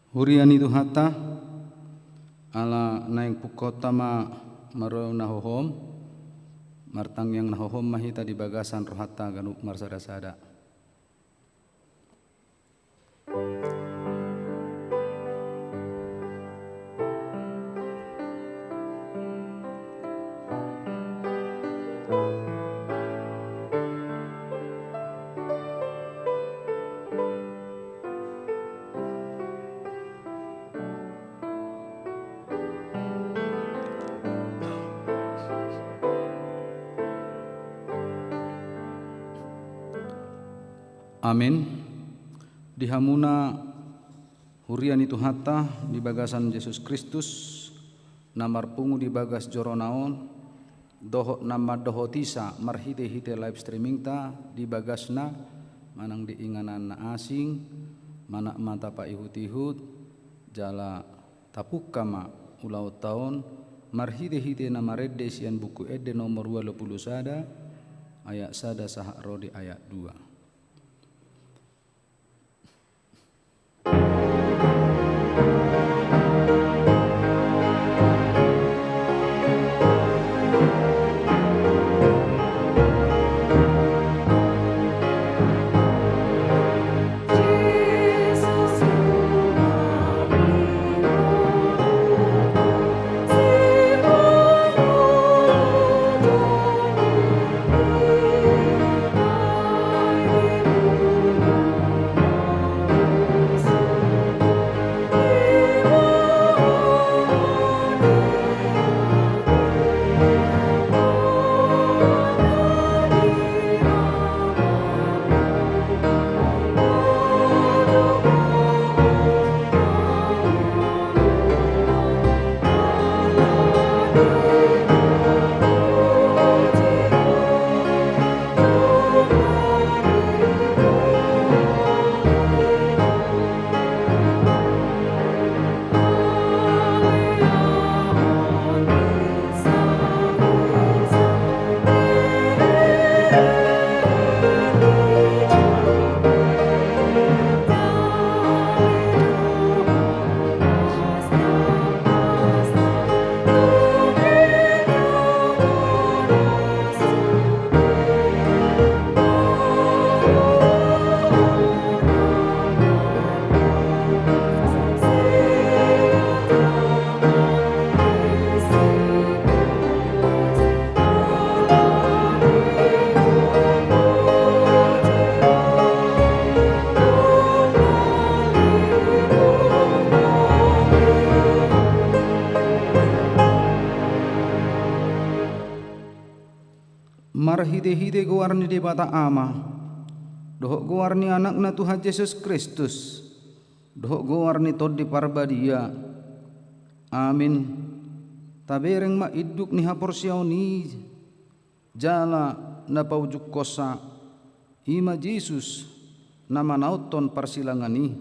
Hurian itu hatta ala naing pukota maro nahohom martang yang nahohom mahita di bagasan rohata ganuk marsada-sada. Amin. Dihamuna hurian itu hatta di bagasan Yesus Kristus namar pungu di bagas joronaon doho nama dohotisa marhite-hite live streaming ta di bagasna manang diinganan na asing mana mata pa ihut-ihut jala tapukama ulau taon marhite-hite nama redde sian buku edde nomor 20 sada ayat sada sahak rodi ayat 2. Marhide-hide guarni di bata ama dohok guarni anakna Tuhan Yesus Kristus dohok guarni tod di parbadia amin tabereng ma iduk ni haporsiaw ni jala na paujuk kosa ima Yesus nama nauton parsilangan ni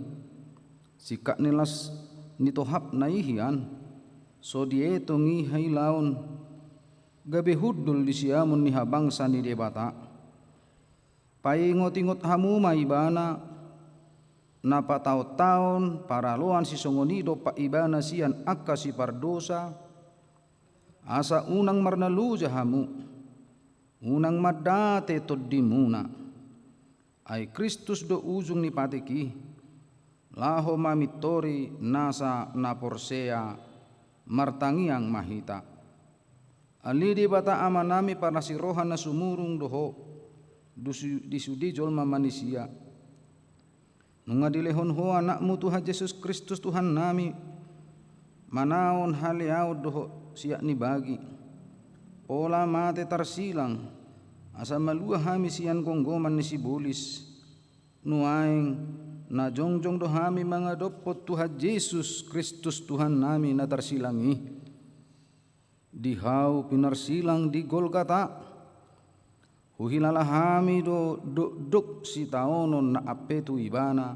sikak nilas nitohap na ihian so dieto ngi hailaon gabe hudul di siamun ni habangsa ni debata paingot-ingot hamu maibana napa taon paraluan si songonido pa ibana sian akka si pardosa asa unang marnaluja hamu unang madate toddimuna ay Kristus do ujung ni patiki laho mamitori nasa naporsea martangiang mahita ali di bata amanami para si rohan na sumurung doho disudi jolma manusia nunga dilehon ho anakmu Tuhan Yesus Kristus Tuhan nami manaon haliau doho siak ni bagi pola mate tarsilang asa malua hami sian konggoman ni si bulis nuaing na jongjong do hami mga dopot Tuhan Yesus Kristus Tuhan nami na tarsilangi dihau pinarsilang di Golgata huhilala hami do duk si taonon na apetu ibana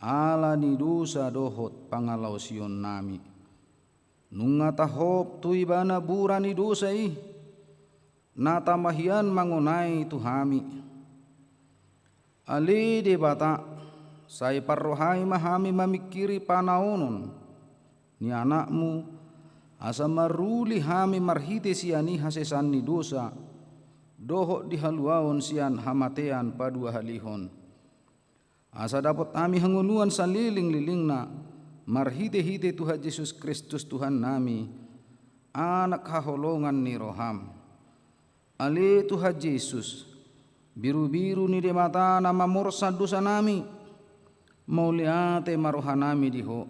ala ni dosa dohot pangalaw sion nami nunga tahop tu ibana bura ni dosa natamahian mangunai tu hami ali de bata sai parrohai mahami mamikiri panaonon ni anakmu asa maruli hami marhite siani hasesan ni dosa dohok dihaluaon sian hamatean padua halihon asa dapat kami hanguluan saliling-lilingna marhite-hite Tuhan Yesus Kristus Tuhan nami anak haholongan ni roham ale Tuhan Yesus biru-biru ni de mata nama morsa dosa nami mauliate marohanami diho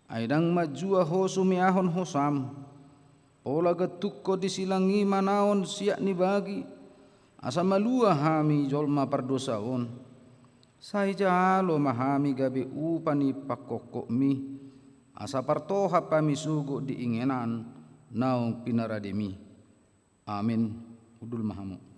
aidang majua ho sumiahon hosam pola getukko disilangi manaon siak ni bagi asa malua hami jolma pardosaon sai jalo mahami gabe upani pakokok mi asa partoha pami sugo diingenan naung pinarademi amin udul mahamu.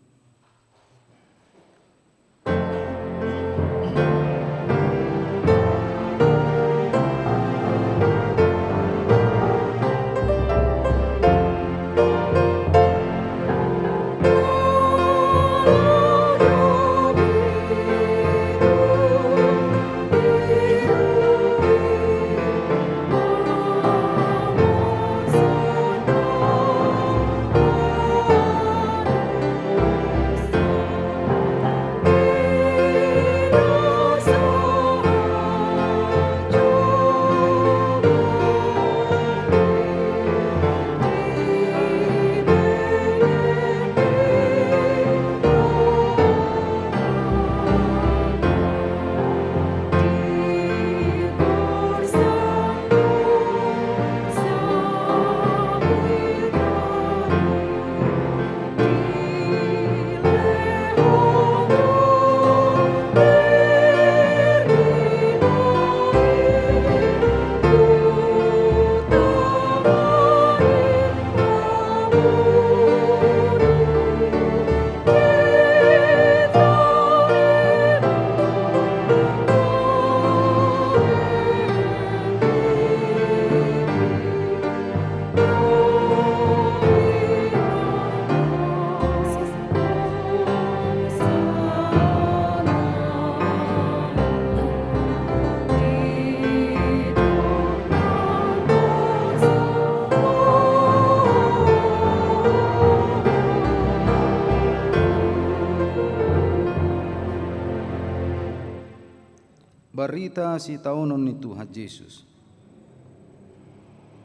Berita si taunon ni Tuhan Yesus.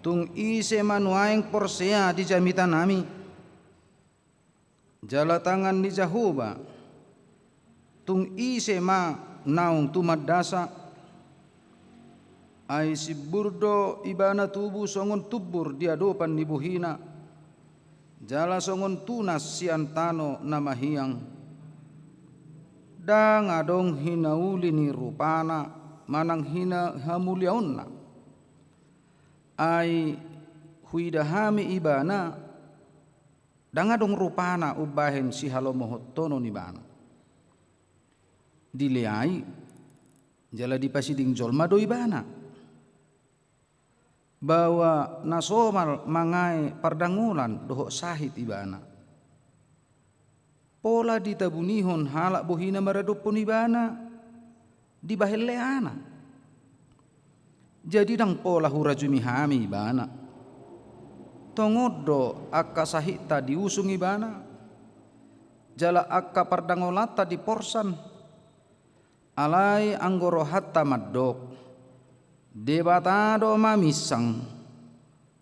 Tung ise manuaeng porsea di jamitan nami. Jala tangan di Jahoba. Tung ise ma naung tumadasa. Ai si burdo ibana tubuh songon tubur di adopan ni buhina. Jala songon tunas si antano namahiang. Dang adong hinauli ni rupana manang hina hamuliaonna ai huidahami ibana dang adong rupana ubahen si halomohotono ni bana dileai jala dipasiding jolma do ibana bahwa nasomal mangai pardangulan dohok sahit ibana pola ditabunihon halak bohina maradopon ibana di baheleana jadi dang pola hurajumi hami ibana tongodo akka sahita diusung ibana jala akka pardangolata di porsan alai anggoro hatta maddok debatado mamisang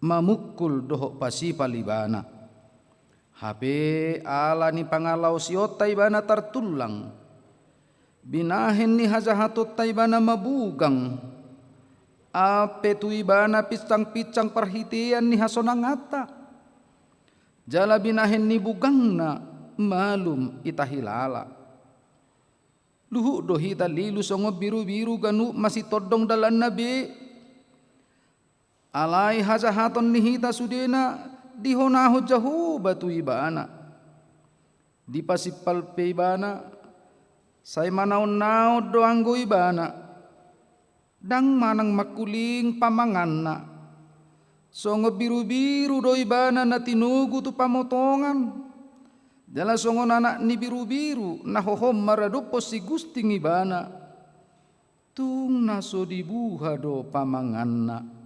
mamukul dohok pasipal ibana Hape ala ni pangalau siota ibana tartulang binahin ni hajahatot ibana mabugang ape tu ibana pisang-pisang perhitian ni hasonangata jala binahin ni bugangna malum itahilala luhu dohita lilu songo biru-biru ganu masih todong dalan nabi alai hajahaton ni hita sudena dihonaho jahu batu ibana dipasipal pe ibana say manaon-naon doanggo ibana dang manang makuling pamanganna songo biru-biru do ibana na tinugu tu pamotongan jala songo anak ni biru-biru nahohom maradupo si gusting ibana tung naso dibuha do pamanganna.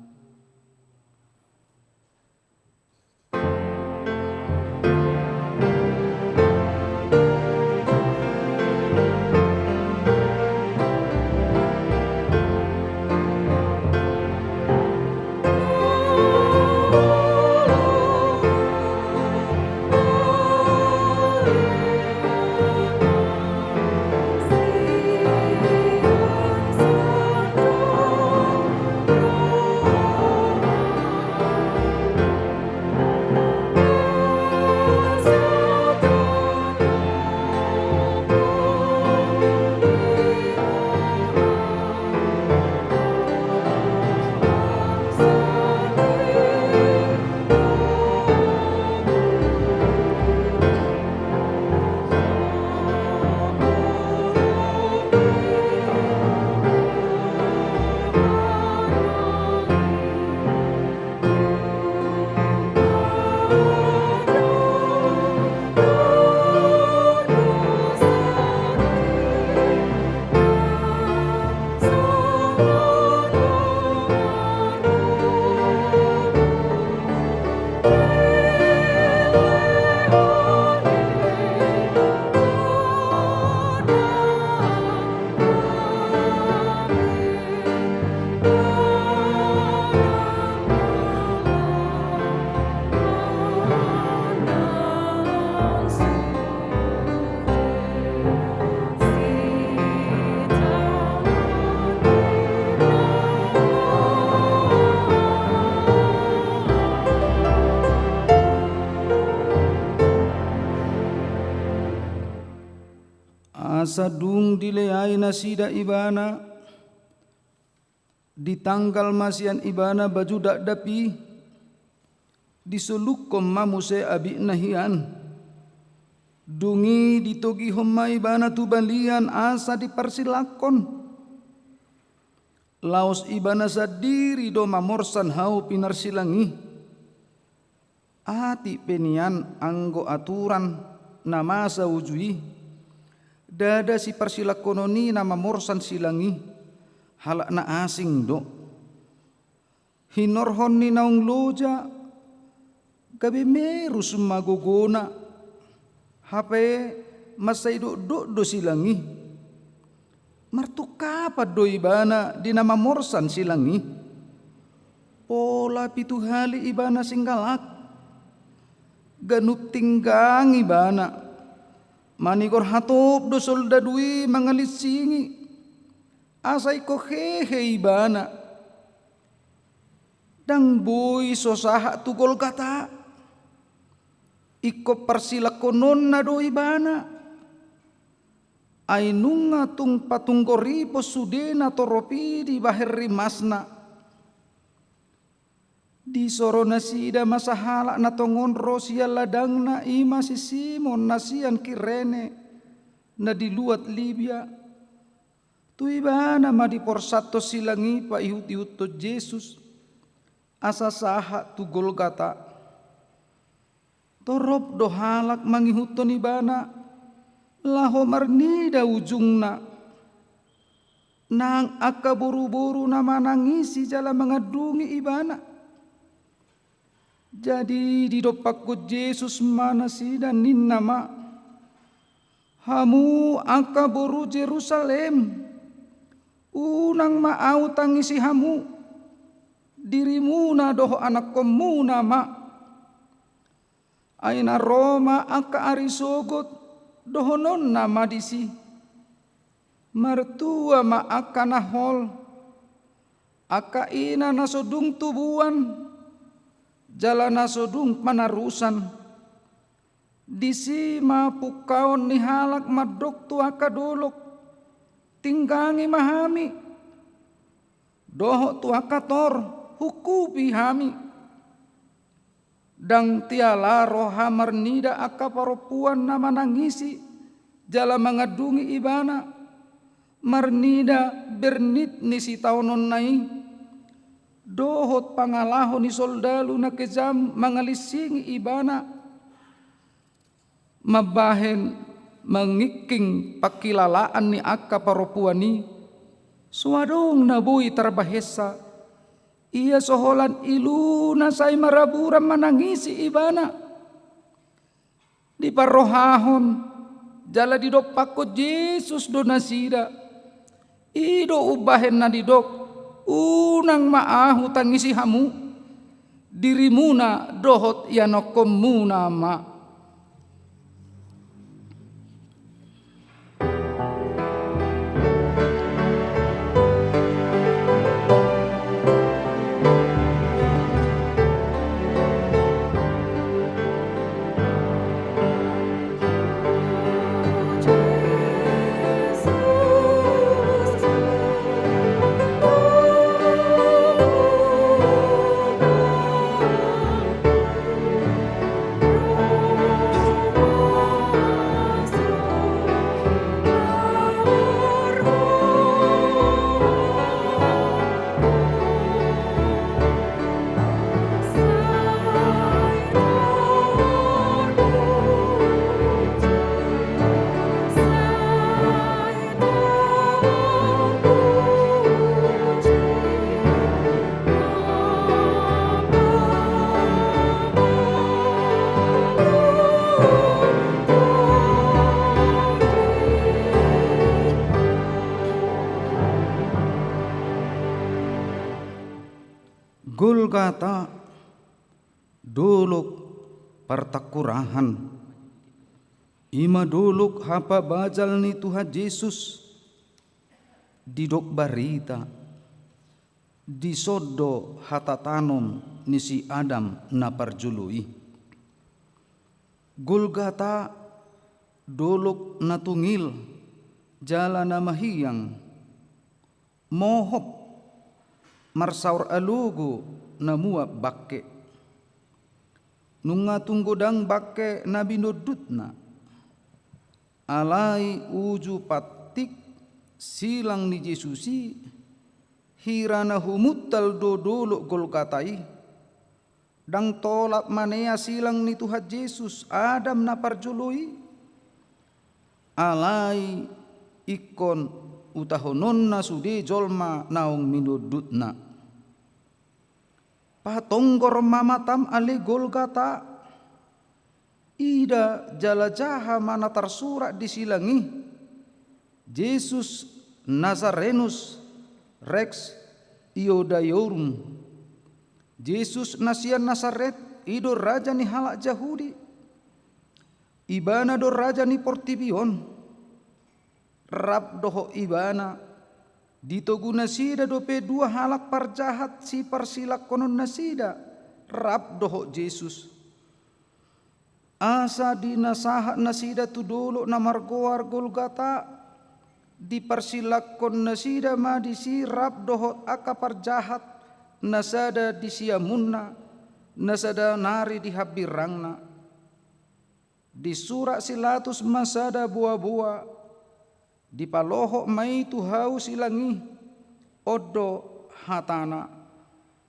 Sadung dileai nasida ibana di tanggal masian ibana baju dak dapi disulukom mamuse abi nahian dungi ditogi homma ibana tu balian asa dipersilakon laos ibana sadiri do mamorsan hau pinarsilangi ati penian anggo aturan namasa wujui dada si persilakononi nama morsan silangi halak na asing do hinorhon ni naung loja gabe meru sumagogona hape masai do silangi martukapa do ibana di nama morsan silangi pola pitu hali ibana singgalak ganup tinggang ibana manigor hatop do soldadui mangalisingi asai ko hehe ibana dang boy sosaha tugol kata iko persilakonon na do ibana ay nunga tung patunggoripo sudena toropi di baheri masna di sorona sida masahala na tongon rosia ladang na ima si Simon nasian Kirene na diluat Libya tu ibana ma di porsato silangi pa ihut-ihut to Jesus asa saha tu Golgata torop do halak mangihuton ibana laho marnida ujungna nang aka buru-buru na manangisi jala mengadungi ibana. Jadi di dopakku Yesus mana dan ninna ma hamu aka boru Jerusalem unang maau tangisi hamu dirimu na doh anak komu nama aina Roma aka arisogot dohonon nama disi mertua ma aka nahol aka ina nasodung tubuan jalana sodung panarusan disi mapukaon ni halak madok tu akadolok tinggangi mahami doho tu akator hukupi hami dang tiala roha marnida akaparopuan nama nangisi jala mengadungi ibana marnida bernit nisi taunon nai dohot pangalaho ni soldalu na kejam mangalisingi ibana mabahen mengiking pakilalaan ni akka paropuani Suadong nabuhi tarbahesa. Ia soholan iluna say maraburan manangisi ibana. Di parohahon jala di dok pakot Yesus do nasida. Ido ubahen na di dok unang maahu tangisi hamu. Dirimuna dohot yanokom muna ma. Golgata dolok partakurahan. Ima dolok hapa bajal ni Tuhan Yesus didok barita disodo hatatanom ni si Adam na parjului. Golgata dolok natungil jala na mahiyang mohop marsaur alugo na muap bakke. Nunga tunggodang bakke na binudut na. Alai uju patik silang ni Jesusi hirana humutal dodolo Golgatai. Dang tolak manea silang ni Tuhan Yesus Adam na parjului. Alai ikon utahonon na sude jolma naung minudut na. Patonggor mamatam ale Golgata. Ida jala jaha mana tersurat di silangi. Yesus Nazarenus Rex Iodaiorum. Yesus nasian Nazaret ido raja ni halak Yahudi. Ibana do raja ni Portibion. Rab doho ibana. Dito guna sida dope dua halak parjahat si parsilak konon nasida rab doho Yesus. Asa di nasahat nasida tu dulu na margoar Golgata di parsilak kon nasida ma di si rab doho aka parjahat nasada di siamunna nasada nari di habirangna. Di surat silatus masada buah-buah di paloho mai tu hau silangi odo hatana.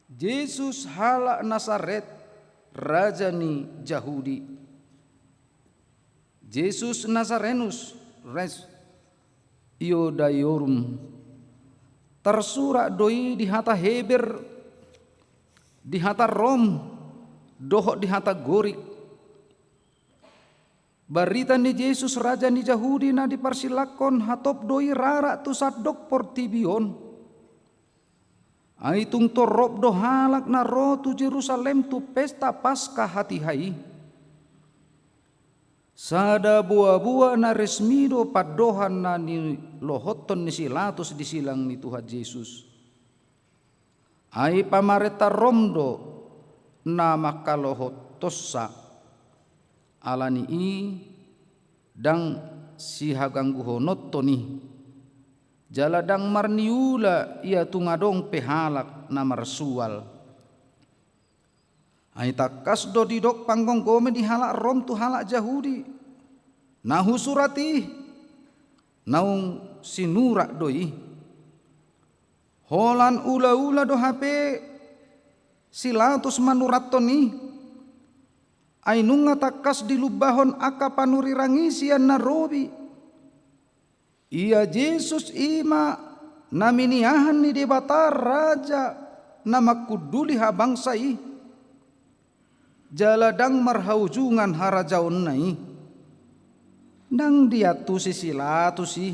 Yesus halak Nazaret raja ni Yahudi. Yesus Nazarenus res Iodaiorum. Tersurat doi di hata Heber, di hata Rom, dohok di hata Gorik. Barita ni Yesus raja ni Yahudi na diparsilakon hatop doi rara tu sadok Portibion. Aitung to rob do halak na ro tu Jerusalem tu pesta Paskah hati hai. Sada buah-buah na resmido padohan na ni lohoton ni silatus di silang ni Tuhan Yesus. Ai pamareta romdo na makalohot tossa alani i dang si haganggu honotto ni jaladang marniula ia tungadong pehalak na marsual. Ai takas do didok panggong gome di halak Rom tu halak Yahudi nahu surati naung sinurak doi holan ula-ula do hape silatus manuratoni. Ainunga takas dilubahon aka panurirangisian na robi. Ia Yesus ima naminiahan ni debata raja nama kuduli ha bangsai jaladang marhaujungan harajaon nai nang dia tu sila tu si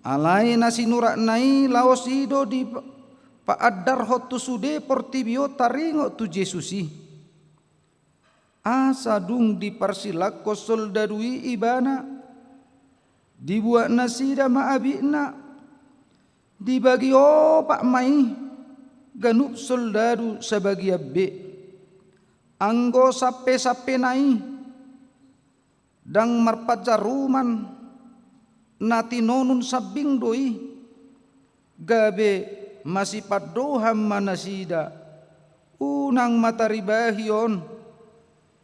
alai nasi nurak nai laos ido di paadar hot tu sude portibio taringo tu Jesusi asa dung di parsilak ko soldadui ibana dibuat nasida maabina dibagi pak mai ganup soldadu sebagia be anggo sape nai dang marpajaruman nati nonun sabing doi gabe masih padoham manasida unang mataribahion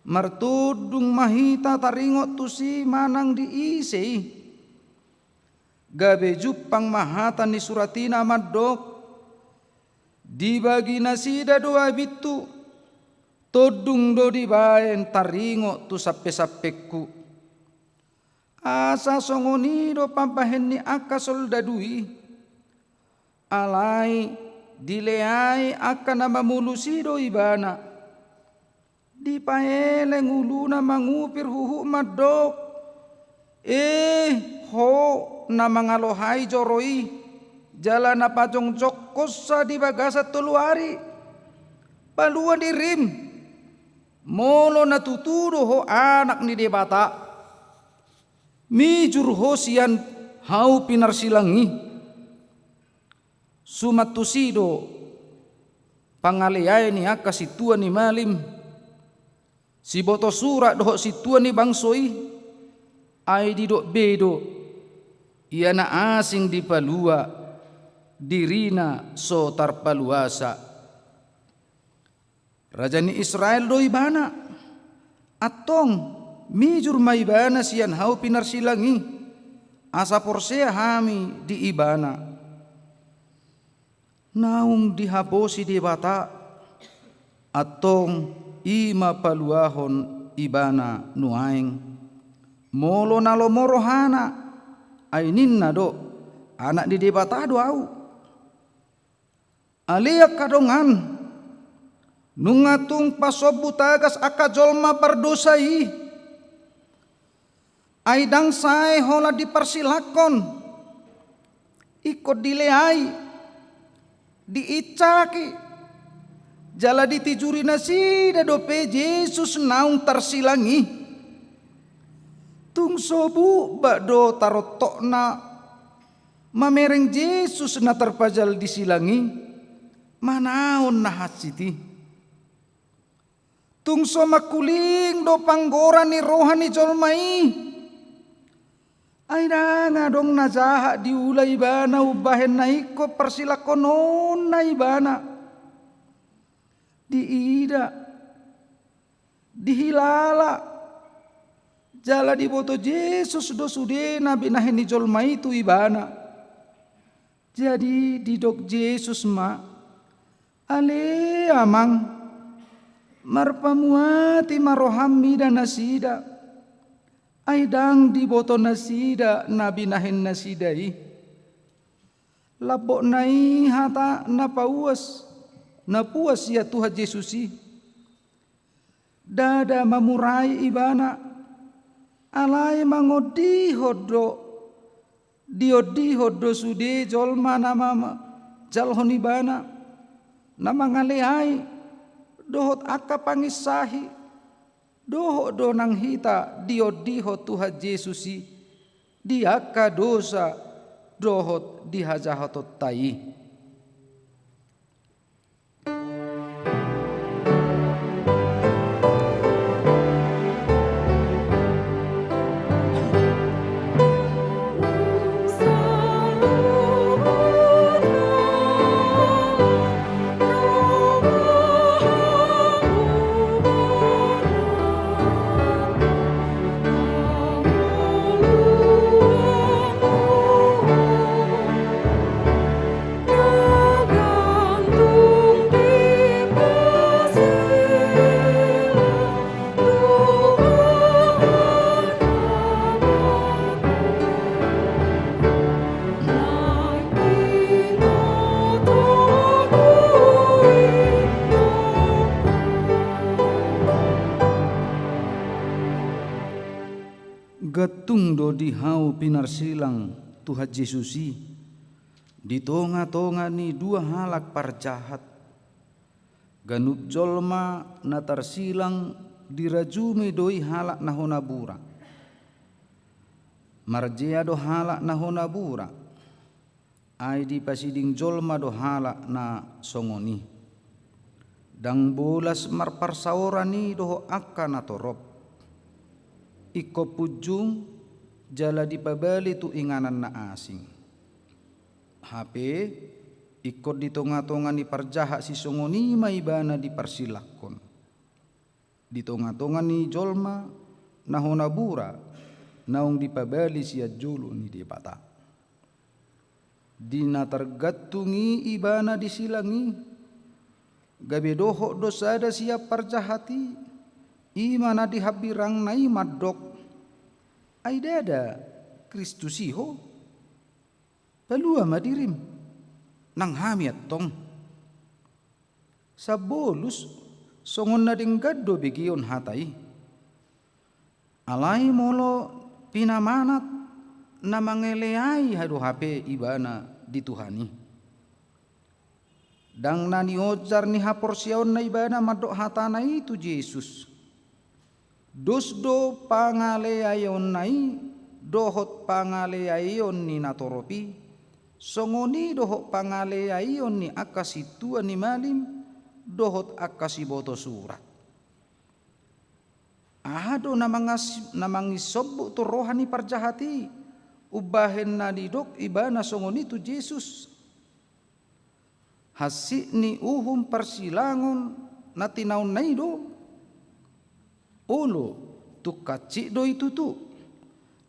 martudung mahita taringot tusi manang diisi gabe jupang mahatan ni suratina madok dibagi nasida doa bitu todung do dibaen taringo tu sape-sapeku asa songoni do pampahen ni aka soldadui alai dileai aka nama mulusido ibana dipaeleng uluna mangupir huhu madok ho nama ngalohai joroi jalan apa jong jokosa di bagasa tuluari palua dirim molo natuturo ho anak ni debata mijur ho sian hau pinarsilangi sumatusido pangaleai ni aka situa ni malim si boto surat doh situa ni bangsoi ai di dok bedo ia na asing di palua dirina so tarpaluasa raja ni Israel do ibana atong mijur maibana sian hau pinarsilangi asa porsea hami di ibana naung dihabosi di bata atong ima paluahon ibana nuaing molo nalo morohana ainin nado anak di debata do au alia kadongan nungatung pasobu tagas aka jolma berdosai aidang sae hola dipersilakon ikut dileai diicaki jala ditijuri nasida dope Yesus naung tersilangi tung sobu bakdo tarotokna mamereng Yesus na terpajal disilangi manaon nahasiti tung so makuling do panggora ni rohani jolmai ay nga dong najaha diulay bana ubahen na iko persilakonon na ibana diida dihilala jala diboto Yesus do sude nabi nahen ni jolmai tu ibana jadi didok Yesus ma ale amang marpamuati marohami dan nasida aidang diboto nasida nabi nahen nasidai labok nai hata napuas ya Tuhan Yesusi dada mamurai ibana alai mangodi hodo diodi hodo sude jolma nama jalhon ibana nama ngalehai dohot aka pangisahi doho donang hita diodiho Tuhan Yesusi diaka dosa dohot dihajahatot tai do dihau pinarsilang Tuhan Yesusi di tonga-tonga ni dua halak parjahat ganup jolma na tarsilang dirajumi doi halak nahona bura marjea do halak nahona bura ai di pasiding jolma do halak na songoni dang bolas marparsaorani doho akka na torop iko pujung jala dipabali tu inganan na asing HP ikut di tonga-tonga ni parjahat si songoni maibana di parsilakon di tonga-tonga ni jolma nahona bura naung dipabali sia julu ni di bata dina tergatungi ibana disilangi gabe doho dosada siap parjahati imana dihabirang nai madok ai dada Kristusiho palua madirim nang hamiat tong sabolus songon na dinggaddo begion hatai alai molo pinamanat na mangeleai hadu HP ibana dituhani dang nani ojar ni haporsion na ibana madok hatana itu Yesus dosdo pangaleayon nai dohot pangaleayon ni natoropi songoni dohot pangaleayon ni akasitua ni malim dohot akasiboto surat ado namangisobu tu rohani parjahati ubahen na didok ibana songoni tu Yesus hasik ni uhum persilangon na tinaun naido ulo tu kacik do itu tu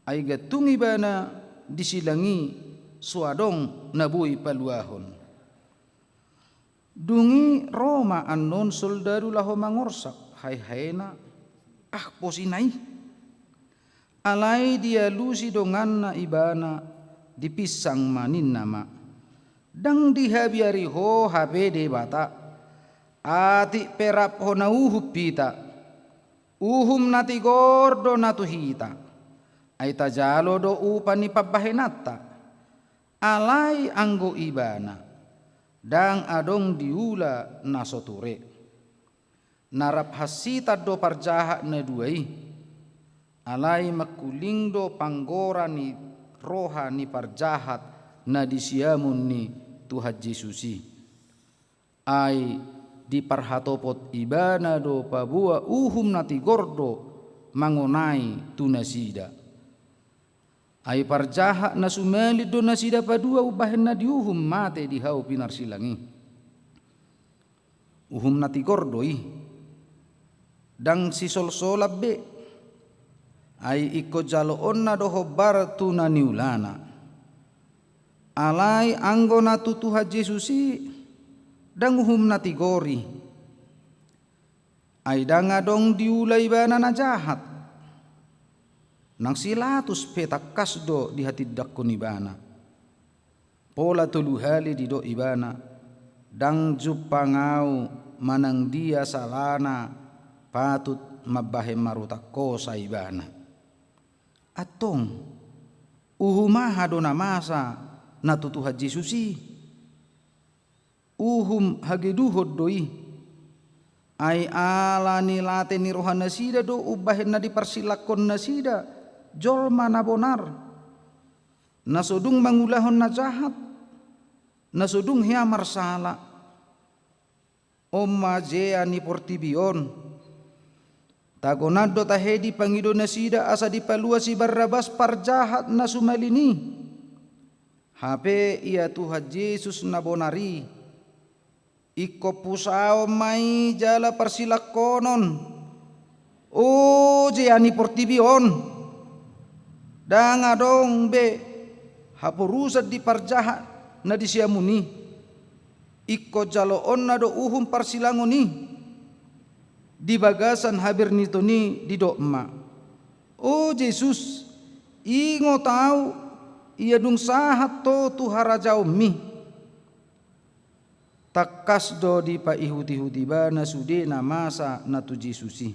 ai gatung ibana disilangi suadong nabui paluahon dungi Roma anon soldaru laho mangorsak hai haina posinai alai dia lusi dongan na ibana dipisang manin nama dang dihabiari ho habe de bata ati perap ho na uhupita uhum nati gordo natu hita ai tajalo do upani pabahenata alai anggo ibana dang adong diula nasoture narap hasita do parjahat na duai alai makuling do panggora ni roha ni parjahat na disiamun ni Tuhan Yesusi ai di parhatopot ibana do pabua uhum nati gordo mangonai tu nasida ai parjahat na sumelit do nasida padua ubahen na diuhum mate dihau pinarsilangi uhum nati gordoi dang si solsolabbe ai iko jaloon na do hobar tu na niulana alai anggo na tu Tuhan Yesusi dang uhum nati gori ai dang adong diulai bana na jahat nang silatus petakas do di hati dakon ibana pola tuluhali di do ibana dang jupangau manang dia salana patut mabahe marutako sa ibana atong uhumaha do na masa na tutuha Yesusi uhum hageduhod doi ai ala nilate ni rohan nasida do ubahen na diparsilakon nasida jolma na bonar nasudung mangulahon na jahat nasudung hia marsala omma jea ni portibion tagonado tahedi pangido nasida asa dipalua si Barrabas parjahat na sumalini hape ia Tuhan Yesus na bonari iko pusao mai jala parsilakonon o jea ni portibion dang adong be hapurusat di parjahat na disiamuni iko jaloon na do uhum parsilangoni di bagasan habir nito ni di dokma oh Yesus ingo tahu ia dung sahat to tuharajau mi takas do di pa ihuti-huti bana sude na masa na tu Yesusi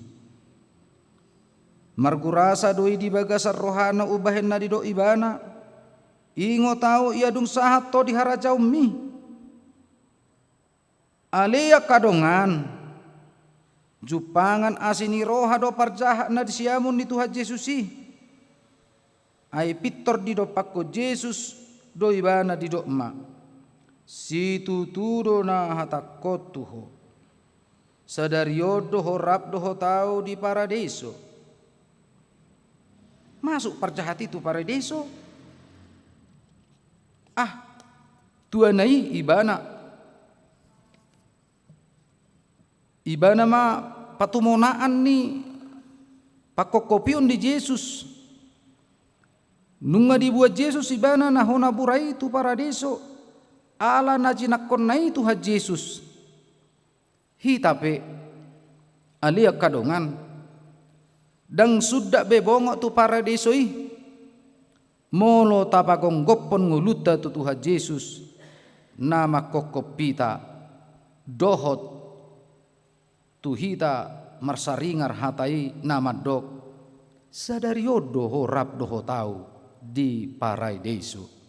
margurasa doi di bagasar rohana ubahen na di do ibana ingo tau ia dung sahat to di harajau mi alea kadongan jupangan asini roha do parjahat na disiamun di Tuhan Yesusi ai pitor di do pakko Yesus do ibana di do ma situ tudo na hatakotuho sadario doho rap doho tau di paradiso masuk parjahat itu paradiso tuanai ibana ma patumonaan ni pakokopion di Yesus nunga dibuat Yesus ibana na hona burai tu paradiso ala na jinakon na itu ha Yesus hitape alia kadongan dang sudah bebongok tu paradiso molo tapagong goppon nguluta tu Tuhan Yesus nama kokopita dohot tu hita marsaringar hatai nama dok sadario doho rap doho tau di paradiso.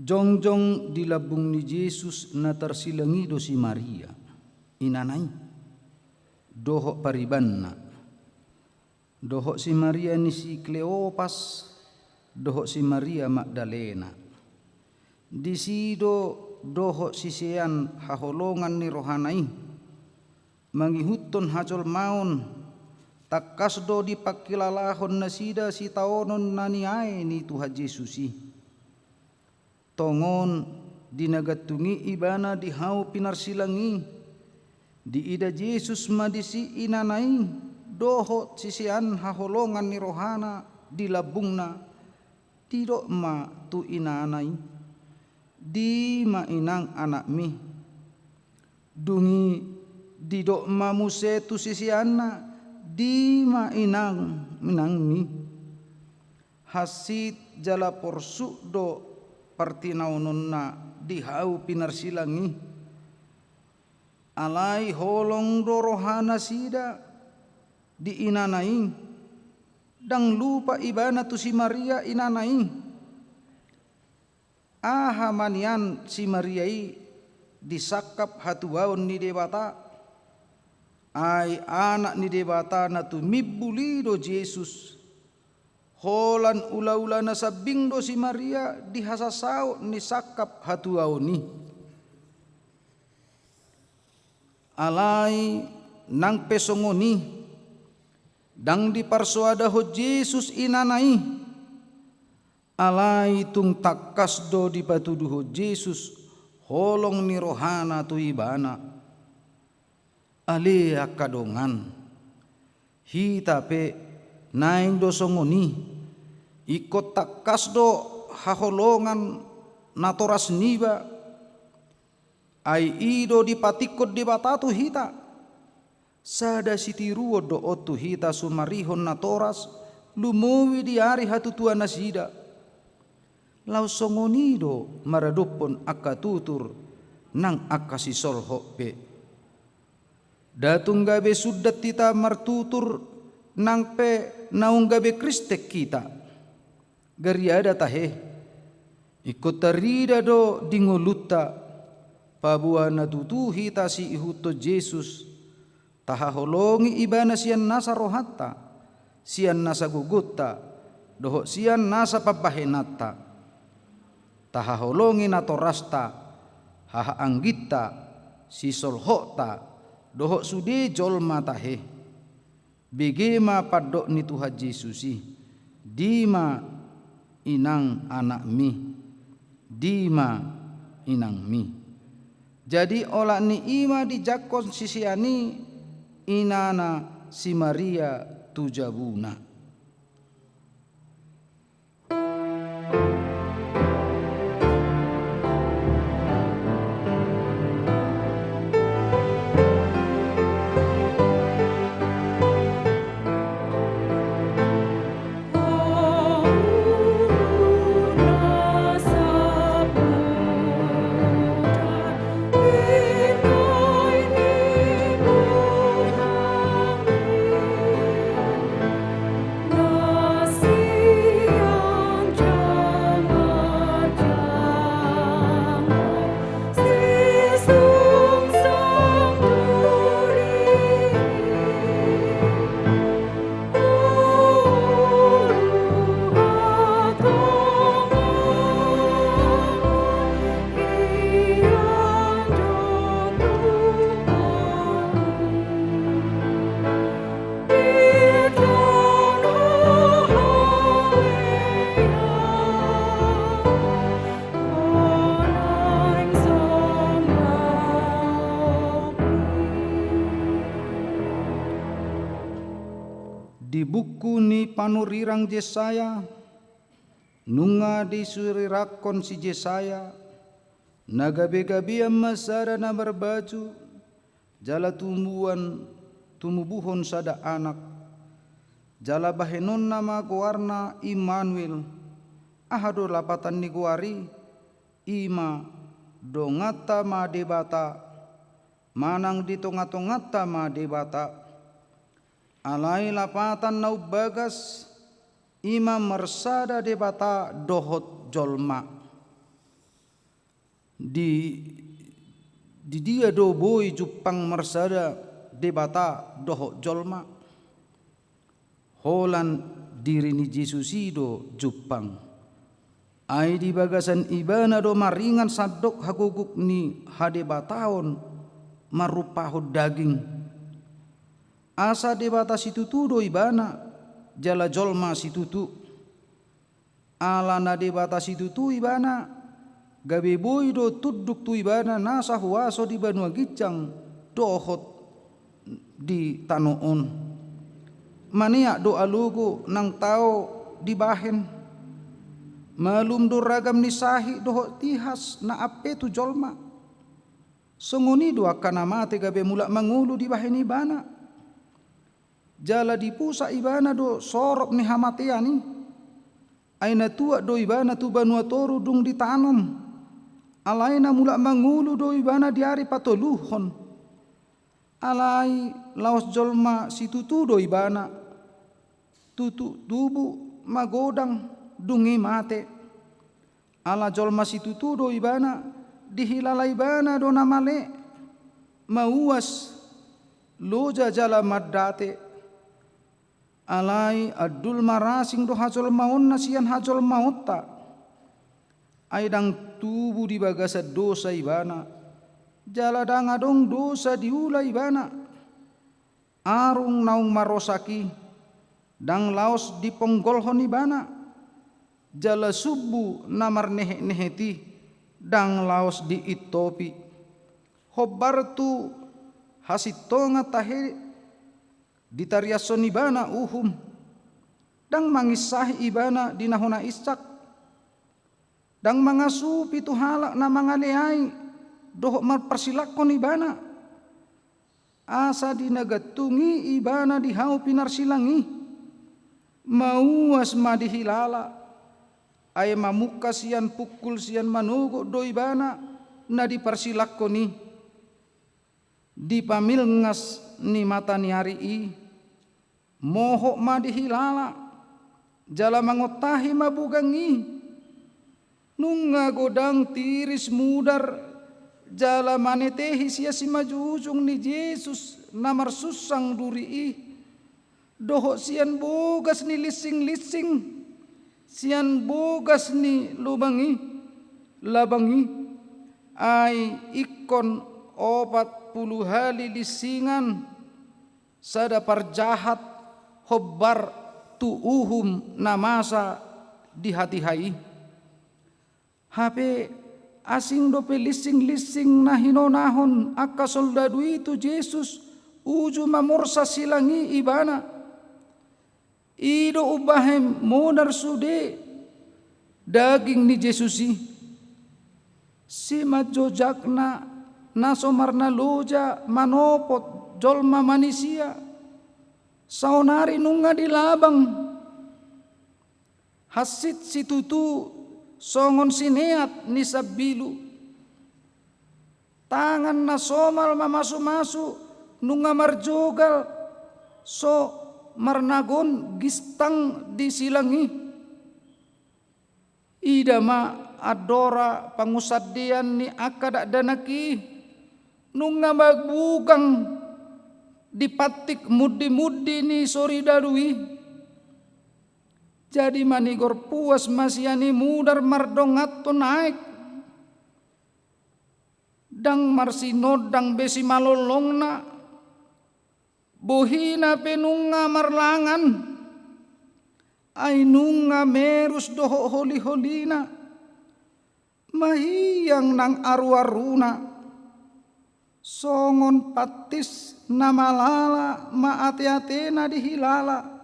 Jongjong di labung ni Yesus na tersilangi do si Maria inanay doho paribanna doho si Maria ni si Kleopas doho si Maria Magdalena di sido doho si sean haholongan ni rohanai mangihuton hajol maun takas do di pakilalahon na sida si taonon naniay ni Tuhan Yesusi tongon dinagatungi ibana di hau pinarsilangi di ida Yesus madisi inanai doho sisian haholongan ni rohana di labungna tidok ma tu inanai di ma inang anak mi dungi didok ma muse tu sisianna di ma inang mi hasit jala porsu do partinaunon di hau pinarsilangi alai holong do rohana sida di inanai dang lupa ibana tu si Maria inanai manian si Mariai disakap hatuaon ni debata ai anak ni debata na tumibuli do Yesus holan ula-ula na sabing do si Maria dihasasao ni sakap hatuaon ni alai nang pesongoni dang di parsuada ho Yesus inanai alai tung takas do di patuduh ho Yesus holong ni rohana tu ibana alea kadongan hitape naing do songoni ikot takas do haholongan natoras niba ai ido dipatikot di batatu hita sada sitiruo do otu hita sumarihon natoras lumuwi di hari hatutua nasida lau songonido maradupon akatutur nang akasi solho pe. Datung gabe sudat tita martutur nang pe naung gabe kristek kita. Gariada tahe ikut tarida do dingoluta pabuana tutuhi tasi ihuto Jesus tahaholongi ibana sian nasa rohatta sian nasa gugutta doho sian nasa papahenata tahaholongi natorasta haha anggita si solhota doho sude jolma tahe begema padok ni Tuhan Yesusi dima inang anak mi dima inang mi. Jadi olah ni ima di jakon sisiani inana si Maria tujabuna. Di buku ni panurirang Yesaya nunga di surirakon si Yesaya nagabe-gabe masara na berbaju jala tumubuhon sada anak jala bahenon nama guarna Immanuel ahado lapatan ni guari ima dongata ma debata manang ditonga-tongata ma debata alai lapatan nau bagas ima mersada debata dohot jolma di dia do boy Jepang mersada debata dohot jolma holan diri ni Yesusi do Jepang ai di bagasan ibana do maringan sadok haguguk ni hadebataon marupahod daging asa debata situtu do ibana jala jolma situtu alana debata situtu ibana gabe boy do tuduk tu ibana nasa huaso di banua gicang dohot di tanoon mania do alugo nang tao di bahen malum do ragam ni sahi dohot tihas na ape tu jolma songoni do akana mate gabe mula mangulu di bahen ibana jala di pusa ibana do sorok ni hamatiani aina tua do ibana tu banua toru dung ditanam alaina mula mangulu do ibana diari patoluhon alai laos jolma situtu do ibana tutu tubu magodang dungi mate ala jolma situtu do ibana dihilala ibana do namale mauas loja jala maddate alai adul marasing do hajol maun nasian hajol mautta aidang tubuh di bagasa dosa ibana jala dang adong dosa diula ibana arung naung marosaki dang laos di ponggolhon ibana jala subu namar neheti dang laos di itopi hobbar tu hasitonga tahe ditariason ibana uhum dang mangisah ibana dinahona Ishak dang mangasupi tu halak na mangaleai doh marpersilakon ibana asa dinagatungi ibana dihau pinar silangi mauas madihilala ay mamuka sian pukul sian manugo do ibana na dipersilakoni dipamilngas ni mata ni hari i mohok ma dihilala jala mangotahi mabugangi nunga godang tiris mudar jala manetehi sia si majujung ni Yesus namar susang duri i doho sian bogas ni lising-lising sian bogas ni labangi ai ikon 40 hali lisingan sada parjahat hobbar tuuhum namasa di hati-hai hape asing dope lising-lising nahinonahon akka soldadu itu Yesus uju mamursa silangi ibana ido ubahem modar sude daging ni Yesusi si majojakna nasomarna loja manopot jolma manusia saonari nunga di labang hasit si tutu songon sineat ni sabilu tangan nasomal mamasu-masu nunga marjogal so marnagon gistang disilangi idama adora pangusadian ni akadak danaki nunga magbugang dipatik mudi-mudi ni sori darui jadi manigor puas masiani mudar mardongato naik dang marsinodang besi malolongna bohina penunga marlangan ay nunga merus doho holi-holina mahiyang nang aru-aruna songon patis namalala maate-atena dihilala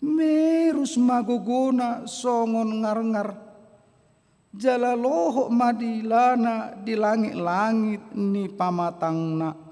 merus magogona songon ngar-ngar jala lohok madilana di langit-langit ni pamatangna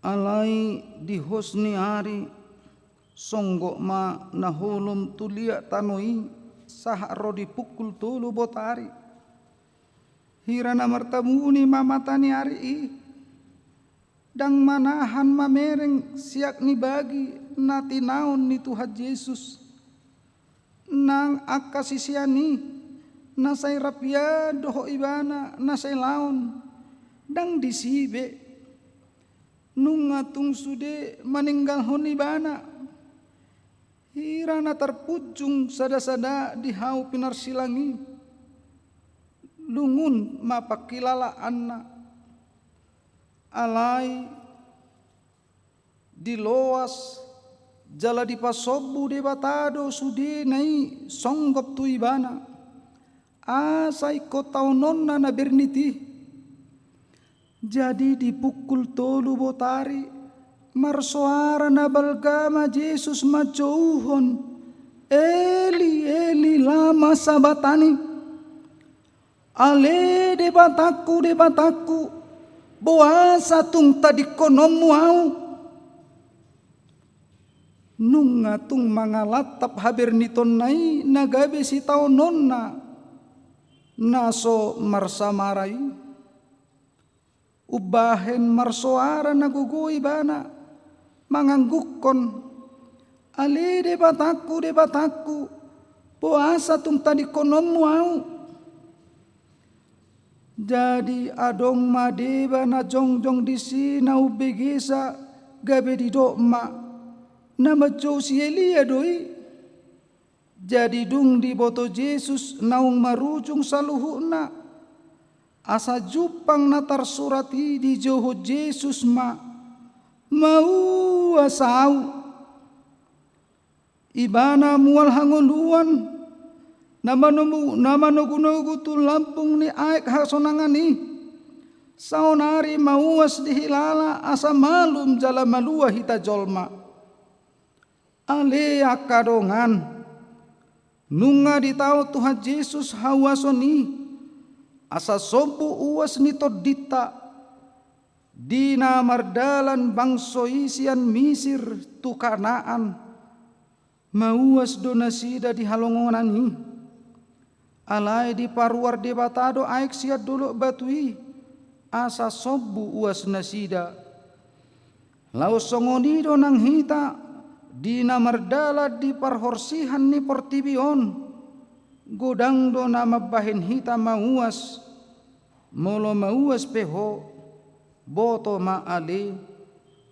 alai di hosni hari songgok ma nahulum tulia tanoi saharo di pukul tulu botari hirana martamuni mamatani hari i dang manahan mamereng siak ni bagi nati naon ni Tuhan Yesus nang akasisiani nasay rapia doho ibana nasay laon dang disibe nung atung sude maninggal honi bana hirana terpujung sada-sada di hau pinar silangi lungun mapakilala anna alai diloas jala di pasobu de batado sude nai songgop tu ibana asai kotaunon na berniti jadi dipukul tolu botari marsoara na balgama Yesus majouhon Eli Eli lama sabatani ale de bataku boasa tung tadi konomu au nunga tung mangalatap haber niton nai nagabe si taononna naso marsamarai ubahen marsoara nagugoy bana manganggukon ali de bataku puasa tung tadi konom mau. Jadi adong madeba na jongjong di sina ubegesa gabe di dokma nama Josi Elia doi. Jadi dung di boto Yesus naung marujung saluhuna asa jupang natar surati di joho Yesus mau asau ibana mual hangoluan nama nugu tu lampung ni aek hasonangani saunari mauas dihilala asa malum jala malua hita jolma ale akadongan nunga ditau Tuhan Yesus hawasoni asa sompu uas ni todita dina mardalan bangso isian Misir tu Kanaan mauas donasida di halongonani alai di paruar de batado aik siat dulu batui asa sobu uas nasida lau songonido nang hita dina mardala di parhorsihan ni portibion godang do nama bahin hita mauas molo mauas peho boto maali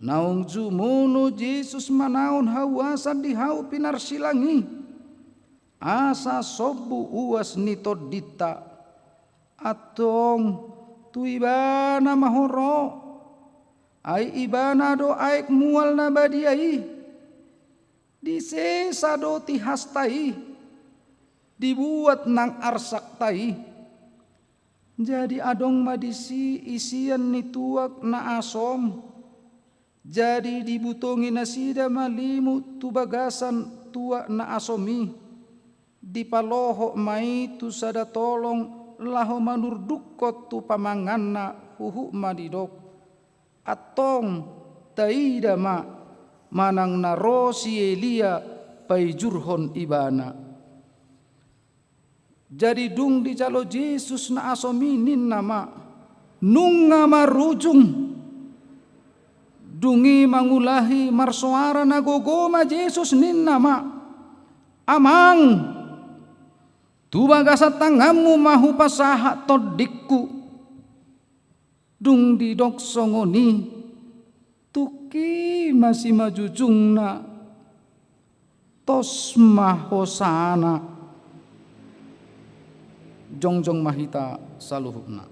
naung jumono Yesus manaun hawasan di hau pinarsilangi asa sobu uas nito dita atong tu ibana mahoro ai ibana do aik mual na badiai di sesa do tihastai dibuat nang arsak tai jadi adong madisi isian ni tuak na asom jadi dibutongi nasida malimu tu bagasan tua na asomi dipaloho mai tu sada tolong laho manurdukot tu pamanganna huhu madidok atong taida manang narosi Elia paijurhon ibana. Jadi dung di jalo Yesus na asominin nama nunga marujung dungi mangulahi marsoara na gogoma Yesus nin nama amang tubagasa tangamu mahu pasaha todikku dung di dok songoni tuki masih majujungna tosma hosana jongjong mahita saluhukna.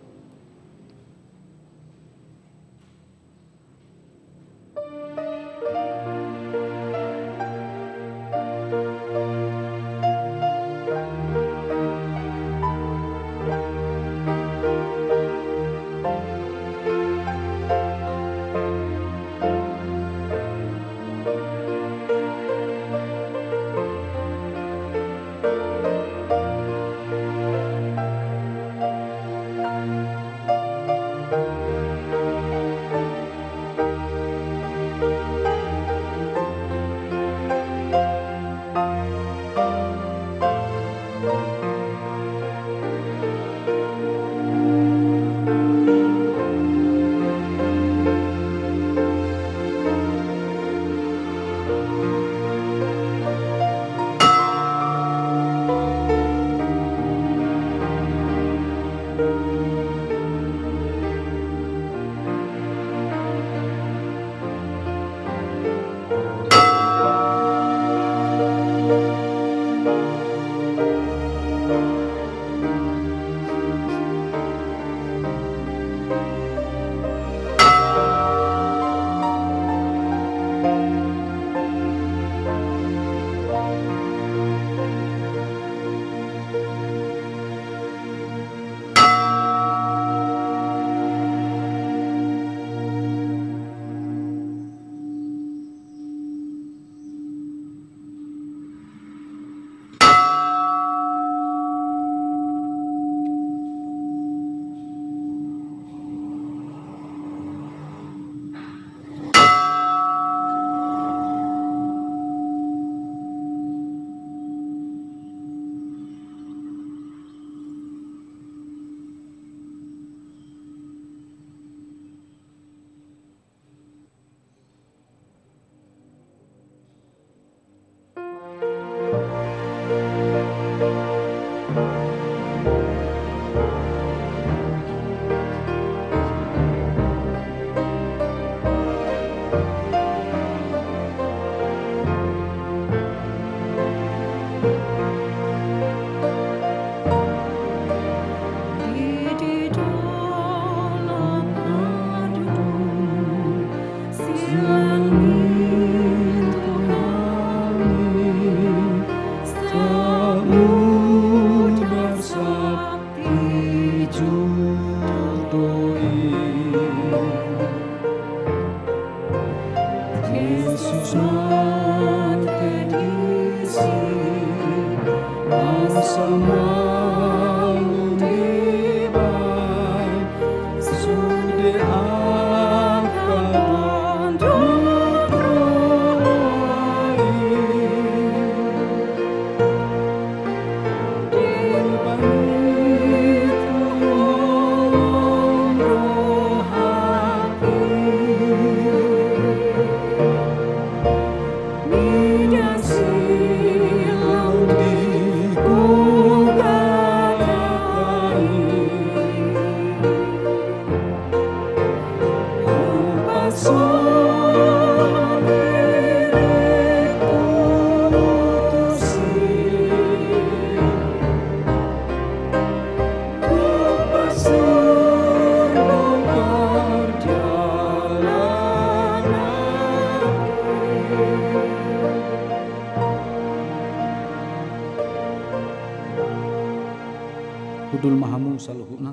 Hudul mahamu saluhuna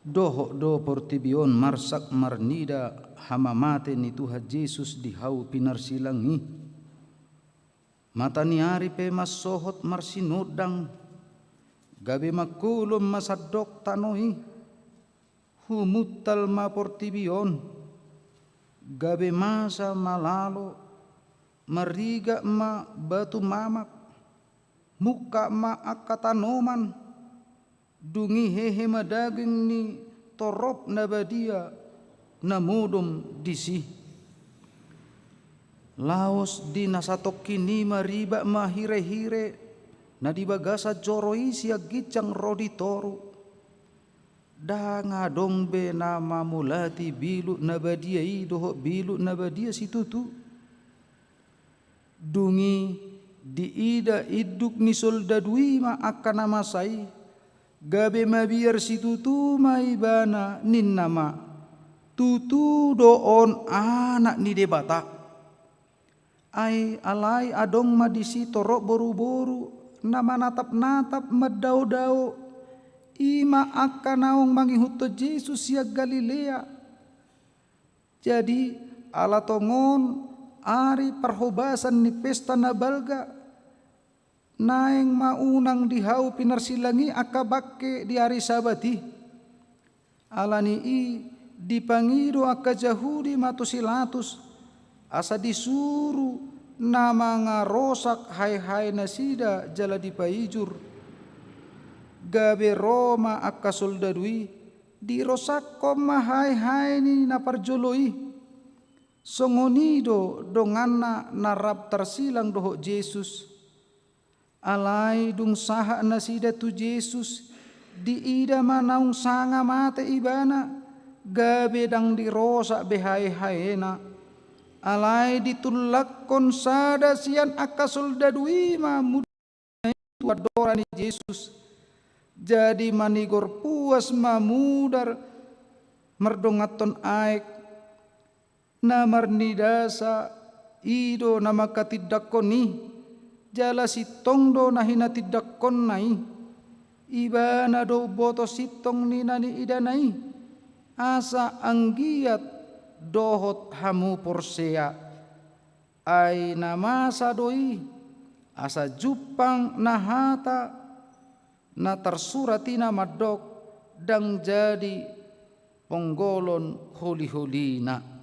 doho do portibion marsak marnida hamamate ni Tuhan Yesus dihau pinarsilangi matani ari pe masohot marsinodang gabe makulum masadok tanoi humutal ma portibion gabe masa malalo mariga ma batu mamak muka ma akatanoman dungi hehe madaging ni torop na badia namudom disi laos di nasatok kini mariba mahire-hire na dibagasa joroi siya gicang roditoru da ngadong be nama mulati bilu na badia idoho bilu na badia situtu dungi di ida iduk ni soldadui ma akan nama sai gabe mabiar si tutu mai bana nin nama tutu doon anak ni debata ai alai adong madisi torok boru-boru nama natap-natap madau-dau ima akan naong mangihuto Yesus ya Galilea jadi ala tongon ari perhobasan ni pesta na balga naeng maunang dihau pinarsilangi akabake di hari sabati alani i dipangido aka Jahudi matusilatus asa disuruh nama ngarosak hai-hai nasida jala dipaijur gabe Roma aka soldadui dirosak koma hai-hai ni naparjoloi songonido dongana narap tersilang doho Yesus alai dung saha nasida tu Yesus di ida manaung sanga mate ibana gabe dang dirosak behai haena alai ditulakon sada sian aka soldadui mamuda itu adora ni Yesus jadi manigor puas mamudar merdongaton aek namar nidasa ido nama katidakoni jala sitong do nahina tidakon nai ibana do boto sitong ni nani idanai asa anggiat dohot hamu porsea ai nama sadoi asa jupang nahata na tersuratina madok dang jadi ponggolon holi-holina.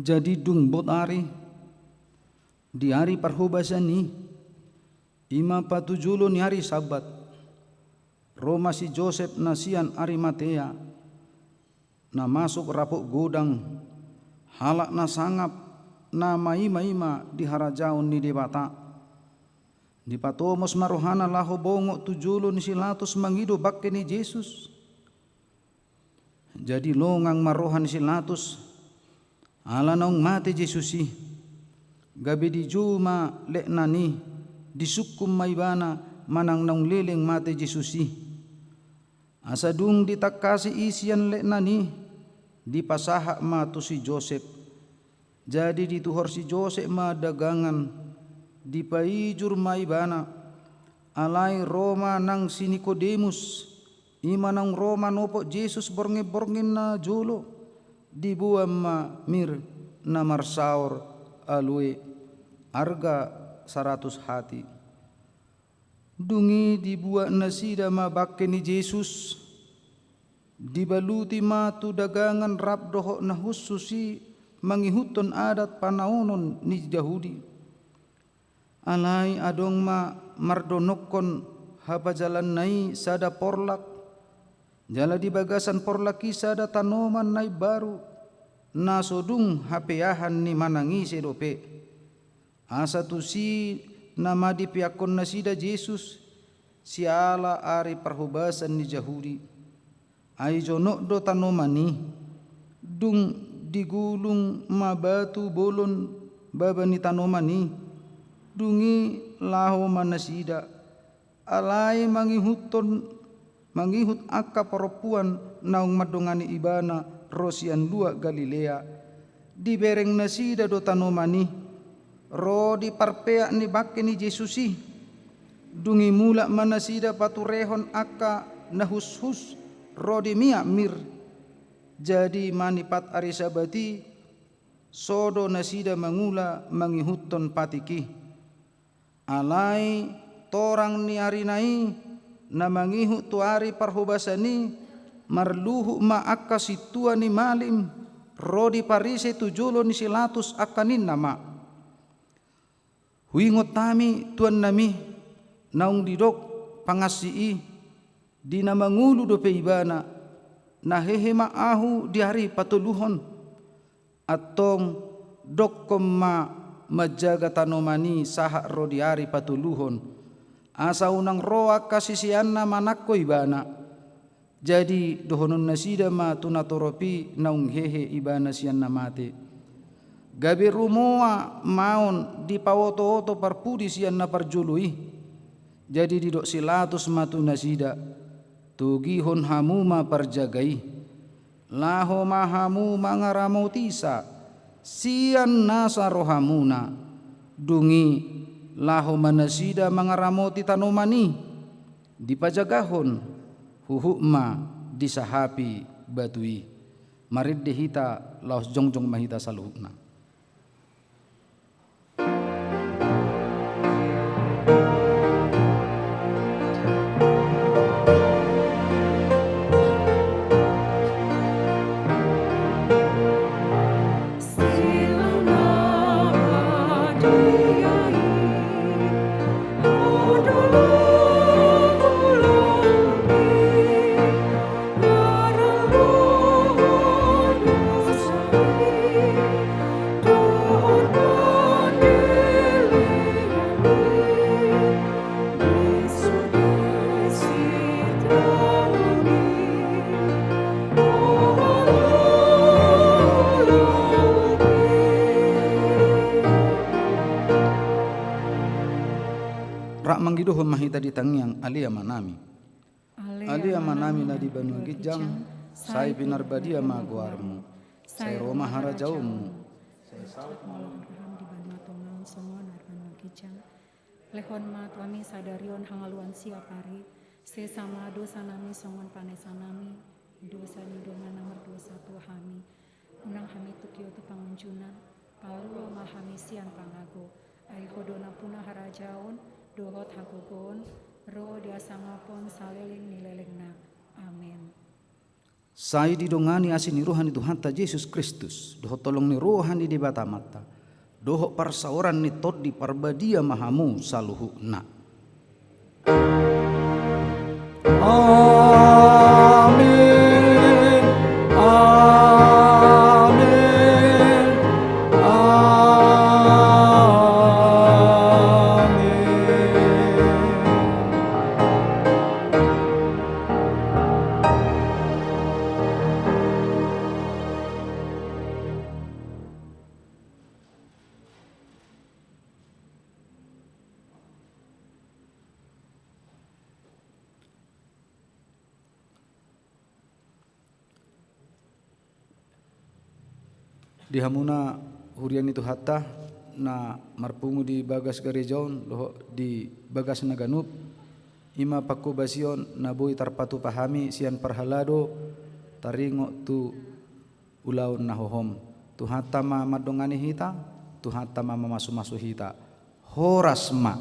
Jadi dung bot ari di hari parhubasan ni ima patujulo ni hari Sabat Roma si Joseph nasian Arimatea na masuk rapuk godang halak na sangap na maima-ima di harajaon ni debata di patomos marohana laho bongo tujulo ni silatus mangido bakke ni Jesus. Jadi longang marohan silatus ala naung mate Jesusi gabi di juma lek nani disukum maibana manang naung leleng mate Jesusi asa dung ditakasi isian lek nani di pasaha ma tu si Joseph. Jadi dituhor si Joseph ma dagangan di paijur maibana alai Roma nang si Nikodemus ima nang Roma nopo Jesus bornge-borngen na jolo dibuam ma mir na marsaur alue arga 100 hati dungi dibuat nasida ma bakke ni Jesus dibaluti ma tu dagangan rap dohok na hususi mangihuton adat panaunon ni Yahudi alai adong ma mardonokon hapa jalan nai sada porlak jala di bagasan porlaki sada tanoman nai baru nasodung hapeahan ni manangi sedope asa tu si nama di piakon nasida Jesus si ala ari parhubasan ni Yahudi ai jonok do tanomani dung digulung mabatu bolon baba ni tanomani dungi laho manasida alai mangihut akka perempuan naung madongani ibana rosian dua Galilea dibereng nasida do tanomani ro di parpea ni bakke ni Jesusi dungi mula manasida paturehon akka nahus-hus ro di mia mir jadi manipat ari sabati sodo nasida mangula mangihuton patiki alai torang ni ari nai na mangihu tu ari parhubasani marluhu ma akka situa ni malim rodi parise tujulo ni silatus akanin nama huingot tami tuan nami naung didok pangasii di nama ngulu do peibana na hehe maahu di hari patuluhon atong dokkom ma majaga tanomani saha rodi hari patuluhon asa unang roa kasisianna manakko ibana jadi dohonon nasida ma tunatoropi naung hehe ibana sianna mate gabi rumoa maon di pawoto-oto parpudi sianna parjului jadi didok silatus matu nasida tugihon hamuma parjagai laho mahamu mangaramotisa sian nasa rohamuna dungi laho manasida mangaramoti tanomani dipajagahon huhukma disahapi batui marid dehita laos jongjong mahita saluhukna. Manggidohon mahita di tangiang alia manami na di Banu Gijang sai binarbadia maguarmu sai Roma harajaumu sai saut malam di Banu Tongang songon Banu Gijang lehon ma tuami sadarion hangaluan siapari se sama dosa nami songon panesanami dosa ni doma nomor 21 hami unang hami tukio tu pangunjunan palu mahami sian pangago ai hodona puna harajaon dohot hagogon ro dia sangapon saleling nilelengna amin. Sai didongani asin ni rohani Tuhan ta Yesus Kristus, doho tolong ni rohani di bata mata, doho parsaoran ni tod di parbadia mahamu saluhu na. Amin. Amin. Di hamuna hurian itu hatta na marpungu di bagas garejaon doho di bagas naganup ima paku basion na boy tarpatu pahami sian parhalado taringo tu ulaun na hohom tu hatta ma madongani hita tu hatta ma mamasu-masu hita horas ma